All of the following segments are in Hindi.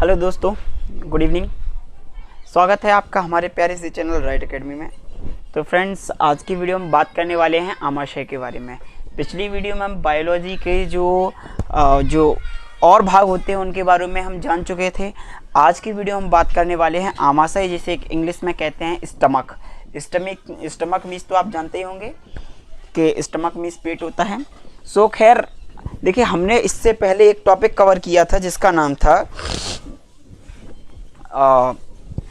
हेलो दोस्तों, गुड इवनिंग। स्वागत है आपका हमारे प्यारे से चैनल राइट एकेडमी में। तो फ्रेंड्स, आज की वीडियो में बात करने वाले हैं आमाशय के बारे में। पिछली वीडियो में हम बायोलॉजी के जो और भाग होते हैं उनके बारे में हम जान चुके थे। आज की वीडियो हम बात करने वाले हैं आमाशय, जिसे एक इंग्लिश में कहते हैं स्टमक। स्टमक मीन्स तो आप जानते ही होंगे कि स्टमक मीन्स पेट होता है। सो खैर देखिए, हमने इससे पहले एक टॉपिक कवर किया था जिसका नाम था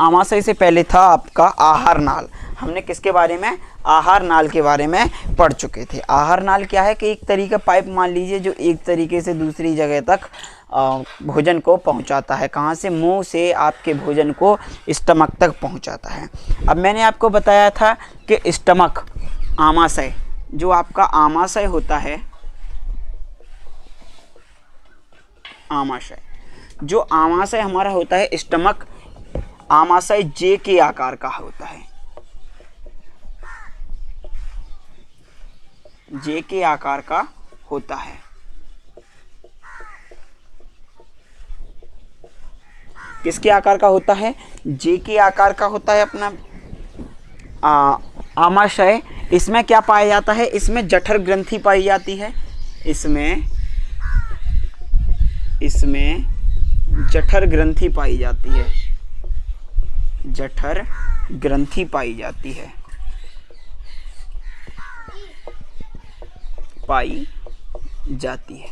आमाशय से पहले था आपका आहार नाल। हमने किसके बारे में? आहार नाल के बारे में पढ़ चुके थे। आहार नाल क्या है कि एक तरीका पाइप मान लीजिए जो एक तरीके से दूसरी जगह तक भोजन को पहुंचाता है। कहाँ से? मुंह से आपके भोजन को स्टमक तक पहुंचाता है। अब मैंने आपको बताया था कि स्टमक, आमाशय, जो आपका आमाशय होता है, आमाशय, जो आमाशय हमारा होता है स्टमक, आमाशय जे के आकार का होता है। जे के आकार का होता है। किसके आकार का होता है? जे के आकार का होता है अपना आमाशय। इसमें क्या पाया जाता है? इसमें जठर ग्रंथि पाई जाती है। इसमें जठर ग्रंथि पाई जाती है। जठर ग्रंथि पाई जाती है, पाई जाती है।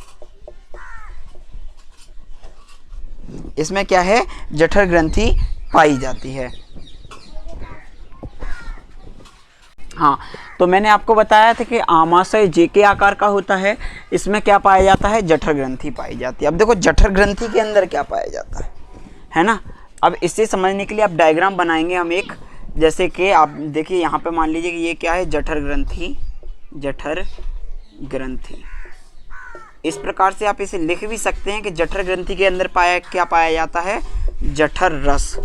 इसमें क्या है? जठर ग्रंथि पाई जाती है। हाँ, तो मैंने आपको बताया था कि आमाशय जे के आकार का होता है। इसमें क्या पाया जाता है? जठर ग्रंथि पाई जाती है। अब देखो, जठर ग्रंथि के अंदर क्या पाया जाता है ना। अब इससे समझने के लिए आप डायग्राम बनाएंगे हम एक, जैसे कि आप देखिए यहाँ पे मान लीजिए कि ये क्या है? जठर ग्रंथि। जठर ग्रंथि इस प्रकार से आप इसे लिख भी सकते हैं कि जठर ग्रंथि के अंदर क्या पाया जाता है? जठर रस।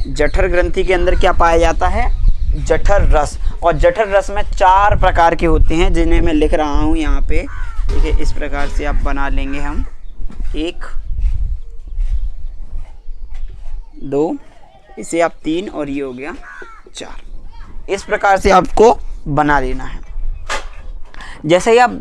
जठर ग्रंथि के अंदर क्या पाया जाता है? जठर रस। और जठर रस में 4 प्रकार के होते हैं जिन्हें मैं लिख रहा हूँ यहाँ पे। ठीक है, इस प्रकार से आप बना लेंगे हम 1, 2, इसे आप 3 और ये हो गया 4। इस प्रकार से आपको बना लेना है। जैसे ही आप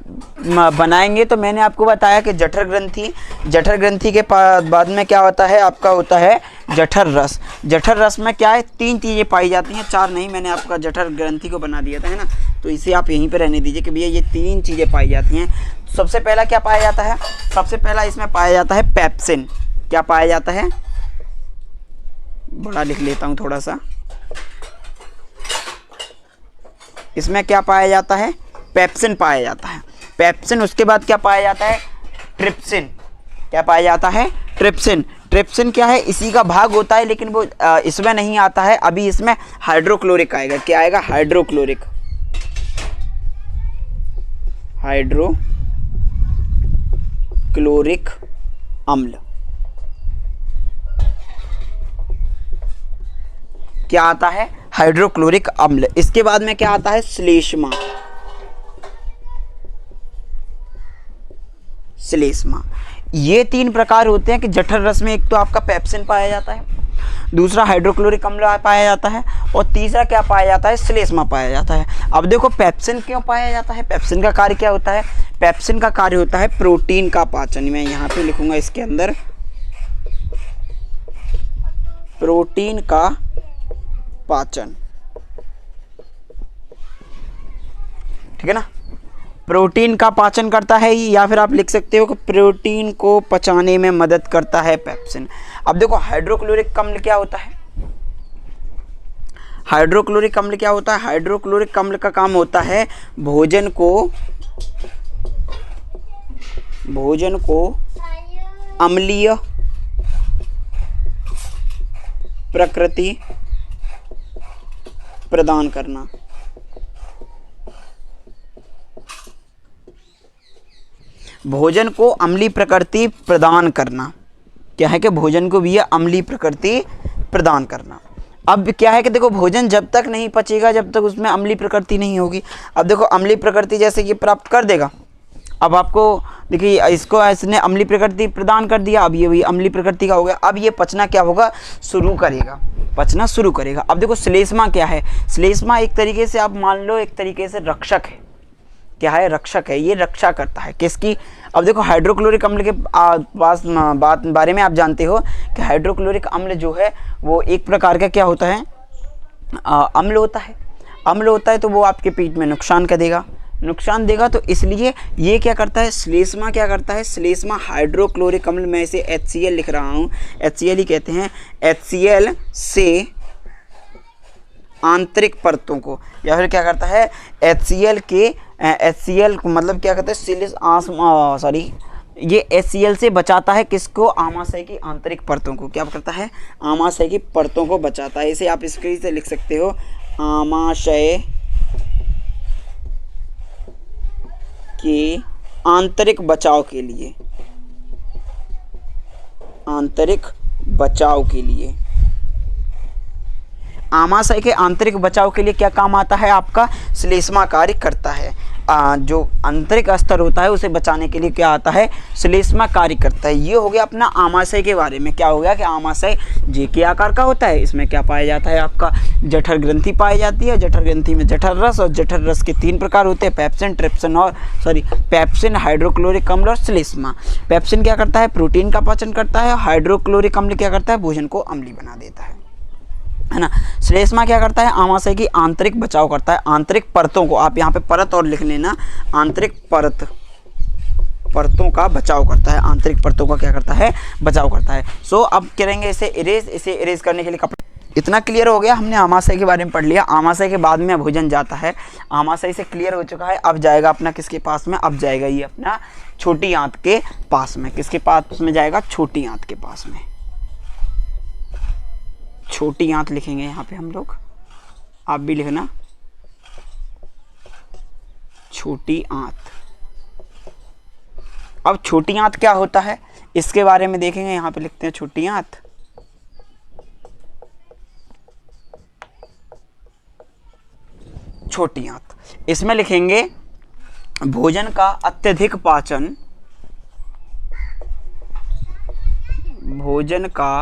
बनाएंगे तो मैंने आपको बताया कि जठर ग्रंथि के बाद में क्या होता है? आपका होता है जठर रस। जठर रस में क्या है? 3 चीज़ें पाई जाती हैं, 4 नहीं। मैंने आपका जठर ग्रंथि को बना दिया था, है ना। तो इसे आप यहीं पे रहने दीजिए कि भैया ये 3 चीज़ें पाई जाती हैं। सबसे पहला क्या पाया जाता है? सबसे पहला इसमें पाया जाता है पेप्सिन। क्या पाया जाता है? बड़ा लिख लेता हूँ थोड़ा सा। इसमें क्या पाया जाता है? पेप्सिन पाया जाता है। पेप्सिन। उसके बाद क्या पाया जाता है? ट्रिप्सिन। क्या पाया जाता है? ट्रिप्सिन। ट्रिप्सिन क्या है? इसी का भाग होता है, लेकिन वो इसमें नहीं आता है। अभी इसमें हाइड्रोक्लोरिक आएगा। क्या आएगा? हाइड्रोक्लोरिक। हाइड्रोक्लोरिक अम्ल। क्या आता है? हाइड्रोक्लोरिक अम्ल। इसके बाद में क्या आता है? श्लेष्मा। श्लेष्मा। ये 3 प्रकार होते हैं कि जठर रस में एक तो आपका पेप्सिन पाया जाता है, दूसरा हाइड्रोक्लोरिक अम्ल पाया जाता है, और तीसरा क्या पाया जाता है? श्लेष्मा पाया जाता है। अब देखो, पेप्सिन क्यों पाया जाता है? पेप्सिन का कार्य क्या होता है? पेप्सिन का कार्य होता है प्रोटीन का पाचन। मैं यहाँ पे लिखूंगा इसके अंदर, प्रोटीन का पाचन। ठीक है ना। प्रोटीन का पाचन करता है, या फिर आप लिख सकते हो कि प्रोटीन को पचाने में मदद करता है पेप्सिन। अब देखो, हाइड्रोक्लोरिक अम्ल क्या होता है? हाइड्रोक्लोरिक अम्ल क्या होता है? हाइड्रोक्लोरिक अम्ल का काम होता है भोजन को अम्लीय प्रकृति प्रदान करना। भोजन को अम्लीय प्रकृति प्रदान करना। क्या है कि भोजन को भी अम्लीय प्रकृति प्रदान करना। अब क्या है कि देखो, भोजन जब तक नहीं पचेगा जब तक उसमें अम्लीय प्रकृति नहीं होगी। अब देखो, अम्लीय प्रकृति जैसे कि प्राप्त कर देगा, अब आपको देखिए इसको इसने अम्लीय प्रकृति प्रदान कर दिया, अब ये भी अम्लीय प्रकृति का हो गया। अब ये पचना क्या होगा, शुरू करेगा, पचना शुरू करेगा। अब देखो श्लेष्मा क्या है, श्लेष्मा एक तरीके से आप मान लो एक तरीके से रक्षक है। क्या है, रक्षक है, ये रक्षा करता है किसकी। अब देखो हाइड्रोक्लोरिक अम्ल के पास बारे में आप जानते हो कि हाइड्रोक्लोरिक अम्ल जो है वो एक प्रकार का क्या होता है, अम्ल होता है। अम्ल होता है तो वो आपके पेट में नुकसान देगा। तो इसलिए ये क्या करता है, श्लेष्मा क्या करता है, श्लेष्मा हाइड्रोक्लोरिक अम्ल, मैं इसे HCl लिख रहा हूँ, HCl ही कहते हैं, HCl से आंतरिक परतों को, या फिर क्या करता है HCl मतलब क्या कहते हैं, ये HCl से बचाता है किसको, आमाशय की आंतरिक परतों को। क्या करता है, आमाशय की परतों को बचाता है। इसे आप इसके से लिख सकते हो, आमाशय के आंतरिक बचाव के लिए, आंतरिक बचाव के लिए, आमाशय के आंतरिक बचाव के लिए क्या काम आता है आपका, श्लेष्मा कार्य करता है। जो आंतरिक स्तर होता है उसे बचाने के लिए क्या आता है, श्लेष्मा कार्य करता है। ये हो गया अपना आमाशय के बारे में। क्या हो गया कि आमाशय जे के आकार का होता है, इसमें क्या पाया जाता है आपका, जठर ग्रंथि पाई जाती है। जठर ग्रंथि में जठर रस, और जठर रस के 3 प्रकार होते हैं, पेप्सिन, पेप्सिन, हाइड्रोक्लोरिक अम्ल और श्लेष्मा। पेप्सिन क्या करता है, प्रोटीन का पाचन करता है। हाइड्रोक्लोरिक अम्ल क्या करता है, भोजन को अम्लीय बना देता है ना। श्लेष्मा क्या करता है, आमाशय की आंतरिक बचाव करता है, आंतरिक परतों को, आप यहाँ पे परत और लिख लेना, आंतरिक परतों का बचाव करता है, आंतरिक परतों का क्या करता है, बचाव करता है। सो अब करेंगे इसे इरेज करने के लिए कपड़ा। इतना क्लियर हो गया, हमने आमाशय के बारे में पढ़ लिया। आमाशय के बाद में भोजन जाता है, आमाशय से क्लियर हो चुका है। अब जाएगा अपना किसके पास में, अब जाएगा ये अपना छोटी आंत के पास में। किसके पास में जाएगा, छोटी आंत के पास में। छोटी आंत लिखेंगे यहाँ पे हम लोग, आप भी लिखना, छोटी आंत। अब छोटी आंत क्या होता है इसके बारे में देखेंगे, यहाँ पे लिखते हैं छोटी आंत। छोटी आंत, इसमें लिखेंगे भोजन का अत्यधिक पाचन, भोजन का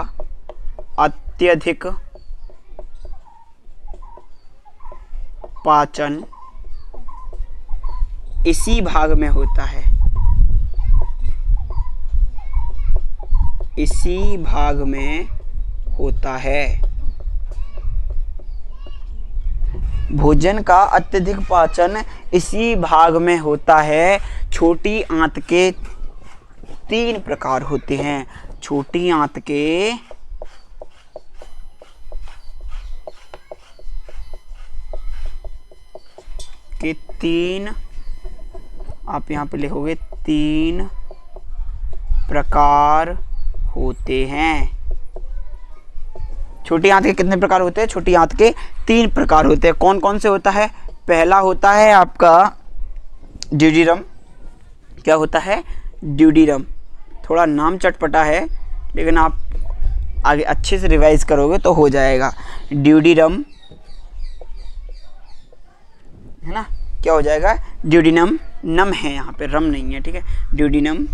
अत्यधिक पाचन इसी भाग में होता है, इसी भाग में होता है। भोजन का अत्यधिक पाचन इसी भाग में होता है। छोटी आंत के 3 प्रकार होते हैं। छोटी आंत के 3, आप यहाँ पे लिखोगे 3 प्रकार होते हैं। छोटी आंत के कितने प्रकार होते हैं, छोटी आंत के 3 प्रकार होते हैं। कौन कौन से होता है, पहला होता है आपका ड्यूडिरम। क्या होता है, ड्यूडिरम। थोड़ा नाम चटपटा है लेकिन आप आगे अच्छे से रिवाइज करोगे तो हो जाएगा। ड्यूडिरम है ना, क्या हो जाएगा, ड्यूडिनम, नम है यहाँ पे, रम नहीं है, ठीक है, ड्यूडिनम।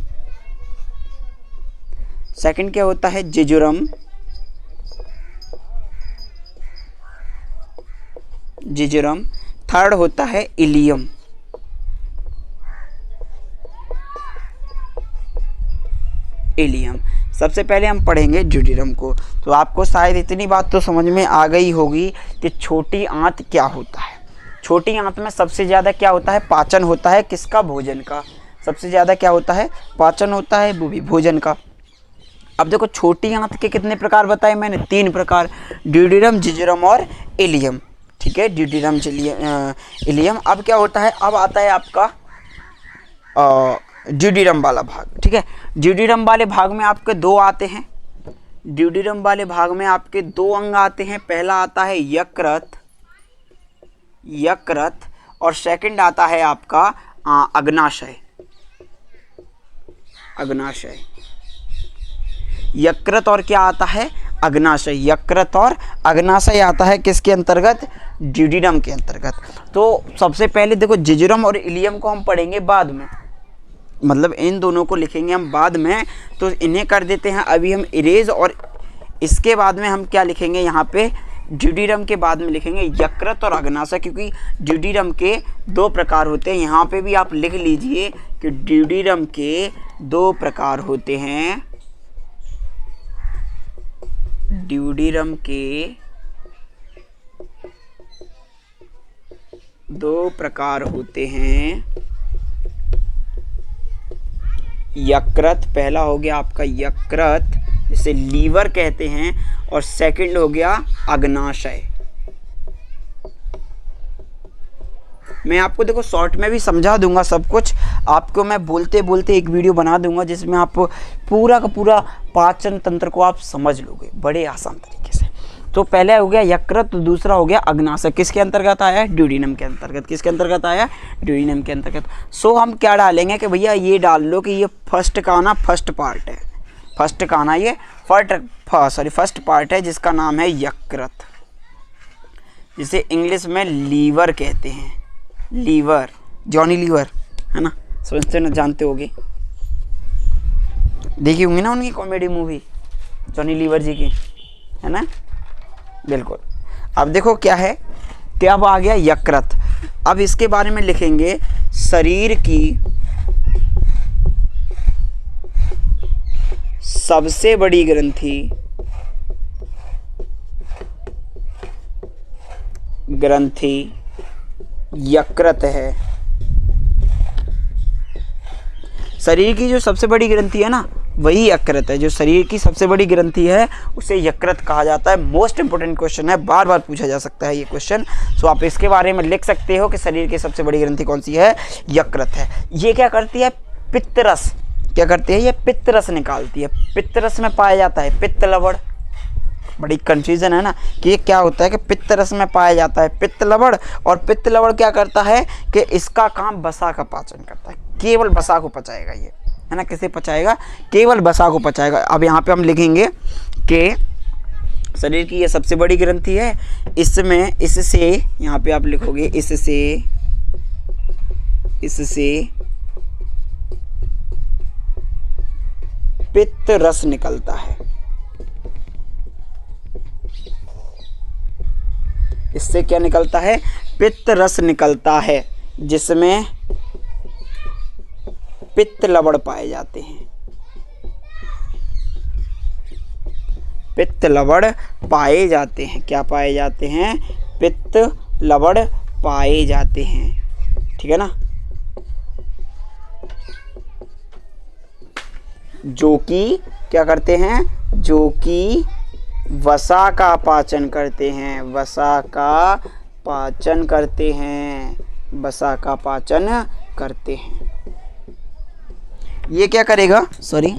सेकंड क्या होता है, जिजुरम, जिजुरम। थर्ड होता है इलियम, इलियम। सबसे पहले हम पढ़ेंगे ड्यूडिरम को। तो आपको शायद इतनी बात तो समझ में आ गई होगी कि छोटी आंत क्या होता है। छोटी आंत में सबसे ज़्यादा क्या होता है, पाचन होता है, किसका, भोजन का। सबसे ज़्यादा क्या होता है, पाचन होता है, वो भी भोजन का। अब देखो छोटी आंत के कितने प्रकार बताए मैंने, 3 प्रकार, ड्यूडिरम, जिजुरम और इलियम, ठीक है, ड्यूडिरम, इलियम। अब क्या होता है, अब आता है आपका ड्यूडिरम वाला भाग, ठीक है। ड्यूडिरम वाले भाग में आपके 2 आते हैं। ड्यूडिरम वाले भाग में आपके 2 अंग आते हैं। पहला आता है यकृत, यकृत, और सेकंड आता है आपका अग्नाशय, अग्नाशय। यकृत और क्या आता है, अग्नाशय। यकृत और अग्नाशय आता है किसके अंतर्गत, ड्यूडिरम के अंतर्गत। तो सबसे पहले देखो जिजुरम और इलियम को हम पढ़ेंगे बाद में, मतलब इन दोनों को लिखेंगे हम बाद में, तो इन्हें कर देते हैं अभी हम इरेज, और इसके बाद में हम क्या लिखेंगे यहाँ पे, ड्यूडिरम के बाद में लिखेंगे यकृत और अग्नाशय, क्योंकि ड्यूडिरम के 2 प्रकार होते हैं। यहाँ पे भी आप लिख लीजिए कि ड्यूडिरम के 2 प्रकार होते हैं। ड्यूडिरम के 2 प्रकार होते हैं। यकृत, पहला हो गया आपका यकृत जिसे लीवर कहते हैं, और सेकंड हो गया अग्नाशय। मैं आपको देखो शॉर्ट में भी समझा दूंगा सब कुछ आपको, मैं बोलते बोलते एक वीडियो बना दूंगा जिसमें आप पूरा का पूरा पाचन तंत्र को आप समझ लोगे बड़े आसान तरीके से। तो पहले हो गया यकृत, तो दूसरा हो गया अग्नाशय। किसके अंतर्गत आया है? ड्यूडिनम के अंतर्गत। किसके अंतर्गत आया? ड्यूडिनम के अंतर्गत। सो हम क्या डालेंगे कि भैया ये डाल लो कि ये फर्स्ट का ना फर्स्ट पार्ट है, फर्स्ट का ना ये फर्स्ट पार्ट है जिसका नाम है यकृत, जिसे इंग्लिश में लीवर कहते हैं। लीवर, जॉनी लीवर है ना, समझते ना, जानते होगे, देखी होंगी ना उनकी कॉमेडी मूवी जॉनी लीवर जी की, है ना, बिल्कुल। अब देखो क्या है कि अब आ गया यकृत। अब इसके बारे में लिखेंगे शरीर की सबसे बड़ी ग्रंथि यकृत है। शरीर की जो सबसे बड़ी ग्रंथि है ना वही यकृत है। जो शरीर की सबसे बड़ी ग्रंथि है उसे यकृत कहा जाता है। मोस्ट इंपोर्टेंट क्वेश्चन है, बार बार पूछा जा सकता है ये क्वेश्चन। सो आप इसके बारे में लिख सकते हो कि शरीर की सबसे बड़ी ग्रंथि कौन सी है? यकृत है। ये क्या करती है? पित्तरस। क्या करती है? ये पित्तरस निकालती है। पित्तरस में पाया जाता है पित्त लवण। बड़ी कंफ्यूजन है ना कि ये क्या होता है कि पित्त रस में पाया जाता है पित्त लवण, और पित्त लवण क्या करता है कि इसका काम वसा का पाचन करता है। केवल वसा को पचाएगा ये, है ना। किसे पचाएगा? केवल वसा को पचाएगा। अब यहाँ पे हम लिखेंगे कि शरीर की ये सबसे बड़ी ग्रंथि है। इसमें इससे यहाँ पे आप लिखोगे इससे पित्त रस निकलता है। इससे क्या निकलता है? पित्त रस निकलता है, जिसमें पित्त लवण पाए जाते हैं। पित्त लवण पाए जाते हैं। क्या पाए जाते हैं? पित्त लवण पाए जाते हैं, ठीक है ना। जो कि क्या करते हैं? जो कि वसा का पाचन करते हैं। वसा का पाचन करते हैं। वसा का पाचन करते हैं। ये क्या करेगा? सॉरी,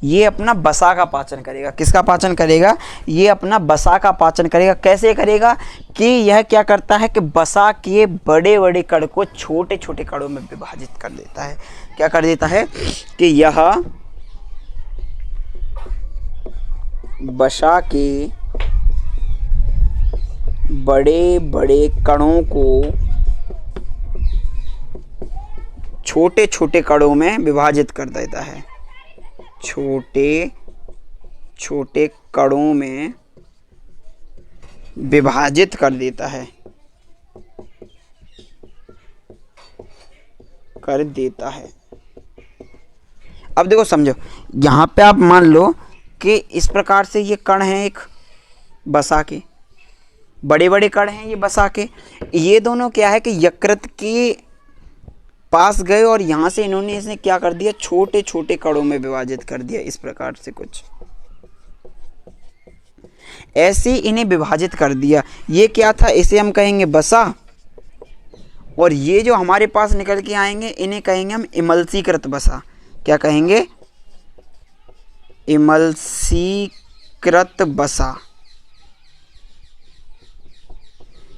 ये अपना वसा का पाचन करेगा। किसका पाचन करेगा? ये अपना वसा का पाचन करेगा। कैसे करेगा? कि यह क्या करता है कि वसा के बड़े बड़े कण को छोटे छोटे कणों में विभाजित कर देता है। क्या कर देता है कि यह वसा के बड़े बड़े कणों को छोटे छोटे कणों में विभाजित कर देता है। छोटे छोटे कणों में विभाजित कर देता है। अब देखो समझो, यहाँ पे आप मान लो कि इस प्रकार से ये कण हैं, एक वसा के बड़े बड़े कण हैं ये वसा के। ये दोनों क्या है कि यकृत के पास गए और यहाँ से इन्होंने क्या कर दिया? छोटे छोटे कणों में विभाजित कर दिया। इस प्रकार से कुछ ऐसे इन्हें विभाजित कर दिया। ये क्या था? इसे हम कहेंगे वसा, और ये जो हमारे पास निकल के आएंगे इन्हें कहेंगे हम इमल्सीकृत वसा। क्या कहेंगे? इमल्सीकृत वसा।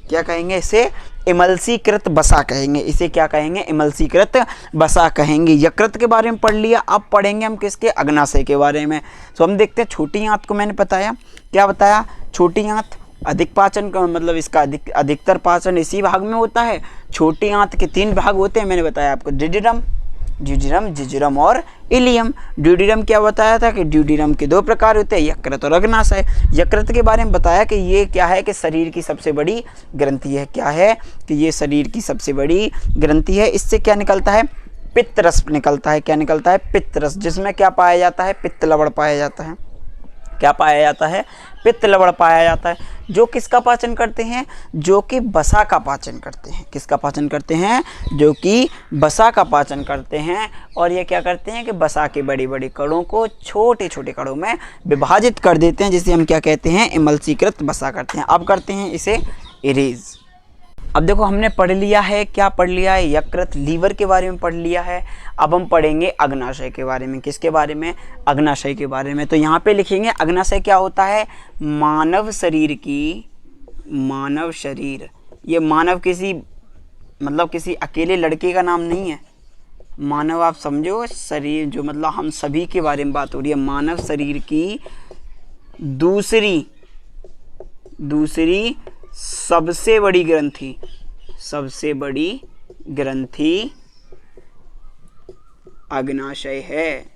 क्या कहेंगे? इसे इमल्सीकृत वसा कहेंगे। इसे क्या कहेंगे? इमल्सीकृत वसा कहेंगे। यकृत के बारे में पढ़ लिया। अब पढ़ेंगे हम किसके? अग्नाशय के बारे में। तो हम देखते हैं छोटी आंत को। मैंने बताया, क्या बताया? छोटी आंत अधिक पाचन का मतलब इसका अधिकतर पाचन इसी भाग में होता है। छोटी आंत के 3 भाग होते हैं। मैंने बताया आपको, ड्यूडिरम, ड्यूडिरम, जिजुरम और इलियम। ड्यूडिरम क्या बताया था कि ड्यूडिरम के 2 प्रकार होते हैं, यकृत और अग्नाशय। यकृत के बारे में बताया कि ये क्या है कि शरीर की सबसे बड़ी ग्रंथि है। क्या है कि ये शरीर की सबसे बड़ी ग्रंथि है। इससे क्या निकलता है? पित्त रस निकलता है। क्या निकलता है? पित्त रस, जिसमें क्या पाया जाता है? पित्त लवण पाया जाता है। क्या पाया जाता है? पित्त लवण पाया जाता है, जो किसका पाचन करते हैं? जो कि वसा का पाचन करते हैं। किसका पाचन करते हैं? जो कि वसा का पाचन करते हैं। और ये क्या करते हैं कि वसा के बड़े बड़े कणों को छोटे छोटे कणों में विभाजित कर देते हैं, जिसे हम क्या कहते हैं? इमल्सीकृत वसा करते हैं। अब करते हैं इसे इरेज। अब देखो हमने पढ़ लिया है, क्या पढ़ लिया है? यकृत, लीवर के बारे में पढ़ लिया है। अब हम पढ़ेंगे अग्नाशय के बारे में। किसके बारे में? अग्नाशय के बारे में। तो यहाँ पे लिखेंगे अग्नाशय क्या होता है? मानव शरीर की, मानव शरीर, ये मानव किसी मतलब किसी अकेले लड़के का नाम नहीं है। मानव आप समझो, शरीर जो मतलब हम सभी के बारे में बात हो रही है। मानव शरीर की दूसरी सबसे बड़ी ग्रंथि, सबसे बड़ी ग्रंथि अग्नाशय है।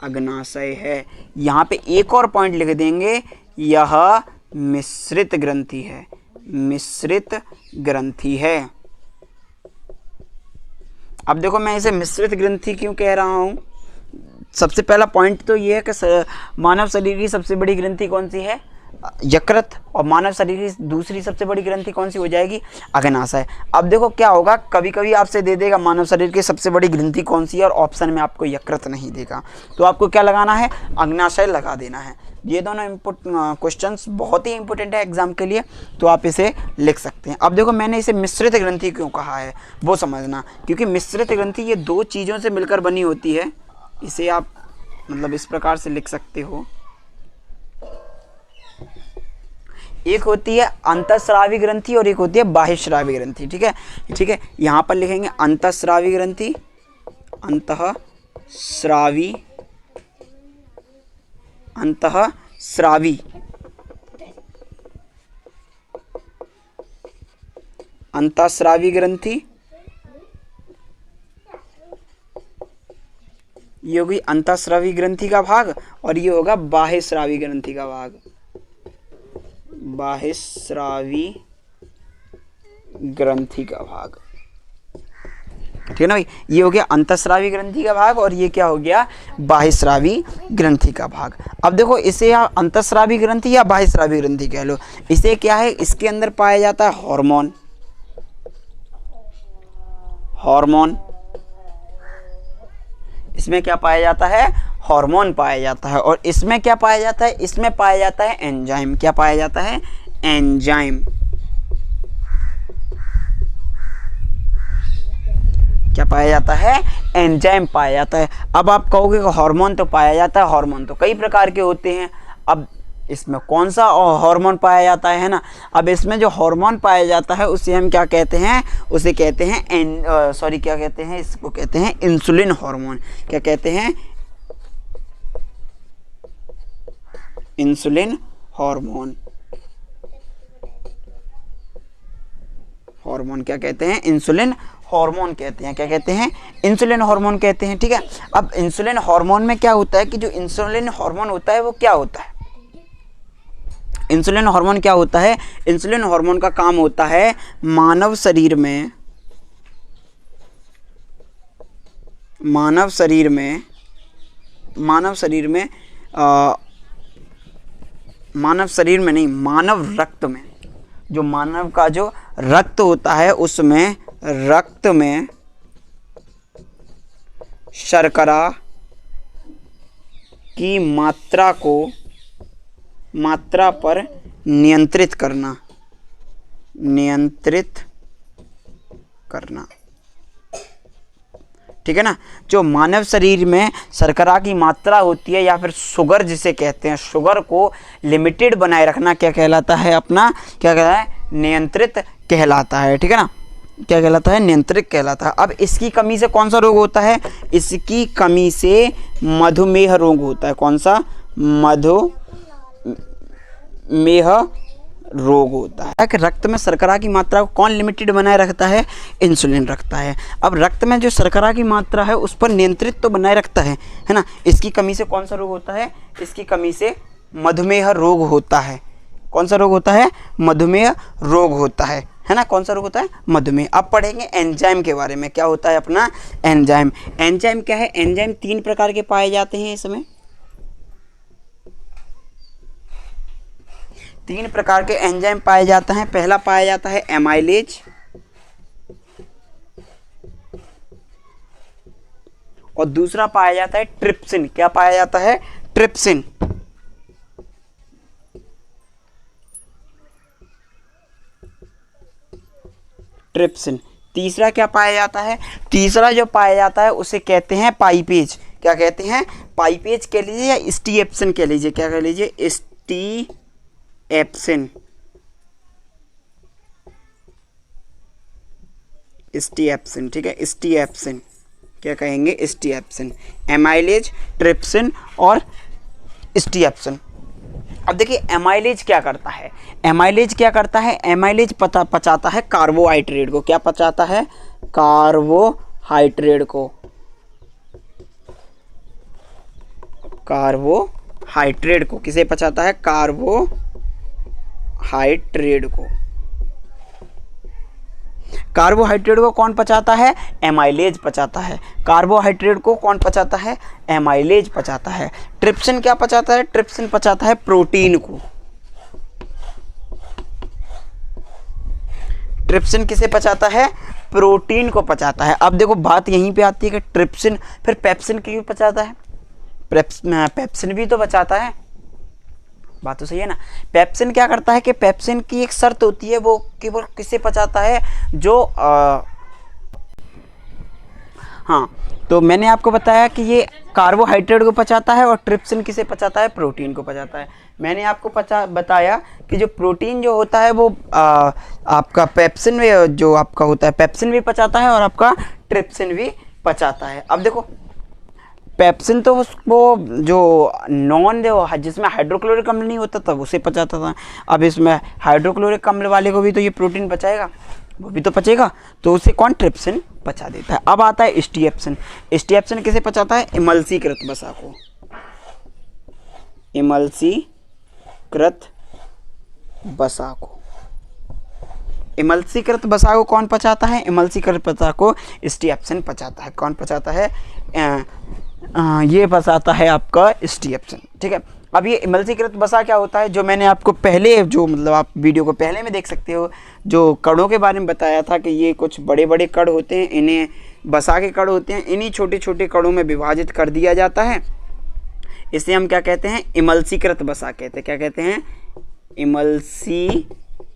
अग्नाशय है। यहाँ पे एक और पॉइंट लिख देंगे, यह मिश्रित ग्रंथि है। मिश्रित ग्रंथि है। अब देखो मैं इसे मिश्रित ग्रंथि क्यों कह रहा हूँ? सबसे पहला पॉइंट तो ये है कि मानव शरीर की सबसे बड़ी ग्रंथि कौन सी है? यकृत। और मानव शरीर की दूसरी सबसे बड़ी ग्रंथि कौन सी हो जाएगी? अग्नाशय। अब देखो क्या होगा, कभी कभी आपसे दे देगा मानव शरीर की सबसे बड़ी ग्रंथि कौन सी है, और ऑप्शन में आपको यकृत नहीं देगा, तो आपको क्या लगाना है? अग्नाशय लगा देना है। ये दोनों क्वेश्चंस बहुत ही इंपॉर्टेंट है एग्जाम के लिए, तो आप इसे लिख सकते हैं। अब देखो मैंने इसे मिश्रित ग्रंथि क्यों कहा है वो समझना, क्योंकि मिश्रित ग्रंथि ये 2 चीज़ों से मिलकर बनी होती है। इसे आप मतलब इस प्रकार से लिख सकते हो। एक होती है अंतःस्रावी ग्रंथि और एक होती है बाह्यस्रावी ग्रंथि। ठीक है, ठीक है। यहाँ पर लिखेंगे अंतःस्रावी ग्रंथि, अंतःस्रावी, अंतःस्रावी, अंतःस्रावी ग्रंथि, ये होगी अंतःस्रावी ग्रंथि का भाग, और ये होगा बाह्यस्रावी ग्रंथि का भाग। बाह्यस्रावी ग्रंथि का भाग, ठीक है ना भाई? ये हो गया अंतःस्रावी ग्रंथि का भाग, और ये क्या हो गया? बाह्यस्रावी ग्रंथि का भाग। अब देखो इसे आप अंतःस्रावी ग्रंथि या बाह्यस्रावी ग्रंथि कह लो। इसे क्या है? इसके अंदर पाया जाता है हार्मोन। हार्मोन, इसमें क्या पाया जाता है? हार्मोन पाया जाता है। और इसमें क्या पाया जाता है? इसमें पाया जाता है एंजाइम। क्या पाया जाता है? एंजाइम। क्या पाया जाता है? एंजाइम पाया जाता है। अब आप कहोगे कि हार्मोन तो पाया जाता है, हार्मोन तो कई प्रकार के होते हैं। अब इसमें कौन सा हार्मोन पाया जाता है ना? अब इसमें जो हार्मोन पाया जाता है उसे हम क्या कहते हैं? उसे कहते हैं क्या कहते हैं? इसको कहते हैं इंसुलिन हार्मोन। क्या कहते हैं? Insulin hormone. हार्मोन क्या कहते हैं? इंसुलिन हार्मोन कहते हैं। क्या कहते हैं? इंसुलिन हार्मोन कहते हैं। ठीक है। अब इंसुलिन हार्मोन में क्या होता है कि जो इंसुलिन हार्मोन होता है वो क्या होता है? इंसुलिन हार्मोन क्या होता है? इंसुलिन हार्मोन का काम होता है मानव शरीर में, मानव शरीर में नहीं, मानव रक्त में, जो मानव का जो रक्त होता है उसमें रक्त में शर्करा की मात्रा पर नियंत्रित करना, ठीक है ना? जो मानव शरीर में शर्करा की मात्रा होती है या फिर शुगर जिसे कहते हैं, शुगर को लिमिटेड बनाए रखना क्या कहलाता है? अपना क्या कहलाता है? नियंत्रित कहलाता है। ठीक है ना? क्या कहलाता है? नियंत्रित कहलाता है। अब इसकी कमी से कौन सा रोग होता है? इसकी कमी से मधुमेह रोग होता है। कौन सा? मधुमेह रोग होता है। कि रक्त में शर्करा की मात्रा को कौन लिमिटेड बनाए रखता है? इंसुलिन रखता है। अब रक्त में जो शर्करा की मात्रा है उस पर नियंत्रित तो बनाए रखता है ना। इसकी कमी से कौन सा रोग होता है? इसकी कमी से मधुमेह रोग होता है। कौन सा रोग होता है? मधुमेह रोग होता है ना। कौन सा रोग होता है? मधुमेह। अब पढ़ेंगे एंजाइम के बारे में। क्या होता है अपना एंजाइम? एंजाइम क्या है? एंजाइम 3 प्रकार के पाए जाते हैं इसमें। 3 प्रकार के एंजाइम पाए जाते हैं। पहला पाया जाता है एमाइलेज, और दूसरा पाया जाता है ट्रिप्सिन। क्या पाया जाता है? ट्रिप्सिन। ट्रिप्सिन। तीसरा क्या पाया जाता है? तीसरा जो पाया जाता है उसे कहते हैं पाइपेज। क्या कहते हैं? पाइपेज कह लीजिए या स्टीएप्सिन कह लीजिए। क्या कह लीजिए? स्टीएप्सिन। स्टीएप्सिन, ठीक है, स्टीएप्सिन। क्या कहेंगे? स्टीएप्सिन। एमाइलेज, ट्रिप्सिन और स्टीएप्सिन। अब देखिए एमाइलेज क्या करता है? एमाइलेज क्या करता है? एमाइलेज पचाता है कार्बोहाइड्रेट को। क्या पचाता है? कार्बोहाइड्रेट को। कार्बोहाइड्रेट को किसे पचाता है? कार्बोहाइड्रेट को। कार्बोहाइड्रेट को कौन पचाता है? एमाइलेज पचाता है। कार्बोहाइड्रेट को कौन पचाता है? एमाइलेज पचाता है। ट्रिप्सिन क्या पचाता है? ट्रिप्सिन पचाता है प्रोटीन को। ट्रिप्सिन किसे पचाता है? प्रोटीन को पचाता है। अब देखो बात यहीं पे आती है कि ट्रिप्सिन फिर पेप्सिन क्यों पचाता है? पेप्सिन भी तो पचाता है। बात तो सही है ना। पेप्सिन क्या करता है कि पेप्सिन की एक शर्त होती है, वो केवल किसे पचाता है? जो हाँ, तो मैंने आपको बताया कि ये कार्बोहाइड्रेट को पचाता है और ट्रिप्सिन किसे पचाता है? प्रोटीन को पचाता है। मैंने आपको बताया कि जो प्रोटीन जो होता है वो आपका पेप्सिन जो आपका होता है पेप्सिन भी पचाता है और आपका ट्रिप्सिन भी पचाता है। अब देखो पेप्सिन तो वो जो नॉन जो जिसमें हाइड्रोक्लोरिक अम्ल नहीं होता था उसे पचाता था। अब इसमें हाइड्रोक्लोरिक अम्ल वाले को भी तो ये प्रोटीन पचाएगा, वो भी तो पचेगा, तो उसे कौन? ट्रिप्सिन पचा देता है। अब आता है स्टीएप्सिन। स्टीएप्सिन किसे पचाता है? इमल्सीकृत वसा को। इमल्सीकृत वसा को। इमल्सीकृत वसा को कौन पचाता है? इमल्सीकृत वसा को स्टीएप्सिन पचाता है। कौन पचाता है? ये पचाता है आपका स्टीएप्सिन, ठीक है। अब ये इमल्सीकृत वसा क्या होता है? जो मैंने आपको पहले जो मतलब आप वीडियो को पहले में देख सकते हो, जो कणों के बारे में बताया था कि ये कुछ बड़े बड़े कण होते हैं, इन्हें वसा के कण होते हैं, इन्हीं छोटे छोटे कणों में विभाजित कर दिया जाता है। इसे हम क्या कहते हैं? इमल्सीकृत वसा कहते हैं। क्या कहते हैं? इमल्सीकृत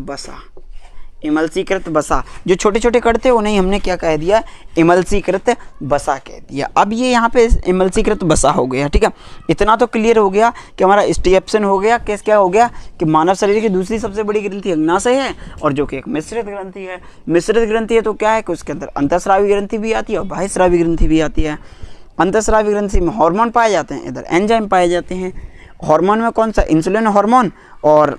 वसा। इमल्सीकृत वसा। जो छोटे छोटे कण थे उन्हें हमने क्या कह दिया? इमल्सीकृत वसा कह दिया। अब ये यहाँ पे इमल्सीकृत वसा हो गया, ठीक है। इतना तो क्लियर हो गया कि हमारा स्टीएप्सिन हो गया। केस क्या हो गया कि मानव शरीर की दूसरी सबसे बड़ी ग्रंथि अग्नाशय है और जो कि एक मिश्रित ग्रंथि है। मिश्रित ग्रंथि है तो क्या है कि उसके अंदर अंतःस्रावी ग्रंथि भी आती है और बाह्यस्रावी ग्रंथि भी आती है। अंतःस्रावी ग्रंथि में हार्मोन पाए जाते हैं, इधर एंजाइम पाए जाते हैं। हार्मोन में कौन सा? Insulin hormone. और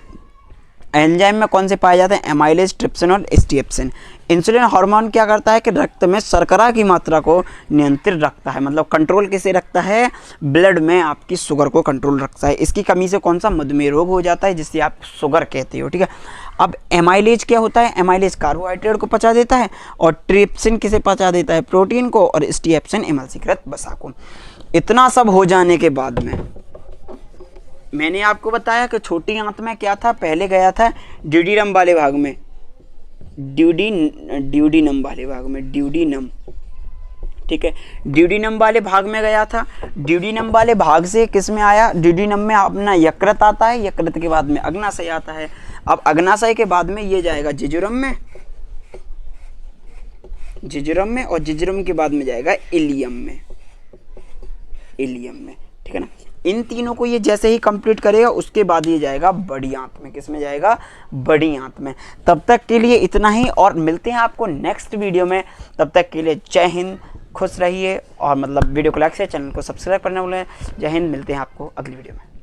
एंजाइम में कौन से पाए जाते हैं? एमाइलेज, ट्रिप्सिन और स्टीएप्सिन। इंसुलिन हार्मोन क्या करता है कि रक्त में शर्करा की मात्रा को नियंत्रित रखता है, मतलब कंट्रोल किसे रखता है? ब्लड में आपकी शुगर को कंट्रोल रखता है। इसकी कमी से कौन सा? मधुमेह रोग हो जाता है, जिससे आप शुगर कहते हो, ठीक है। अब एमाइलेज क्या होता है? एमाइलेज कार्बोहाइड्रेट को पचा देता है और ट्रिप्सिन किसे पचा देता है? प्रोटीन को। और स्टीएप्सिन इमल्सीकृत वसा को। इतना सब हो जाने के बाद में मैंने आपको बताया कि छोटी आंत में क्या था? पहले गया था ड्यूडीनम वाले भाग में, ड्यूडीनम वाले भाग में, ड्यूडीनम, ठीक है। ड्यूडीनम वाले भाग में गया था। ड्यूडीनम वाले भाग से किस में आया? ड्यूडीनम में अपना यकृत आता है, यकृत के बाद में अग्नाशय आता है। अब अग्नाशय के बाद में ये जाएगा जिजुरम में, जिजुरम में, और जिजुरम के बाद में जाएगा इलियम में, इलियम में, ठीक है ना। इन तीनों को ये जैसे ही कंप्लीट करेगा उसके बाद ये जाएगा बड़ी आंत में। किस में जाएगा? बड़ी आंत में। तब तक के लिए इतना ही और मिलते हैं आपको नेक्स्ट वीडियो में। तब तक के लिए जय हिंद, खुश रहिए और मतलब वीडियो को लाइक से चैनल को सब्सक्राइब करना भूलें। जय हिंद, मिलते हैं आपको अगली वीडियो में।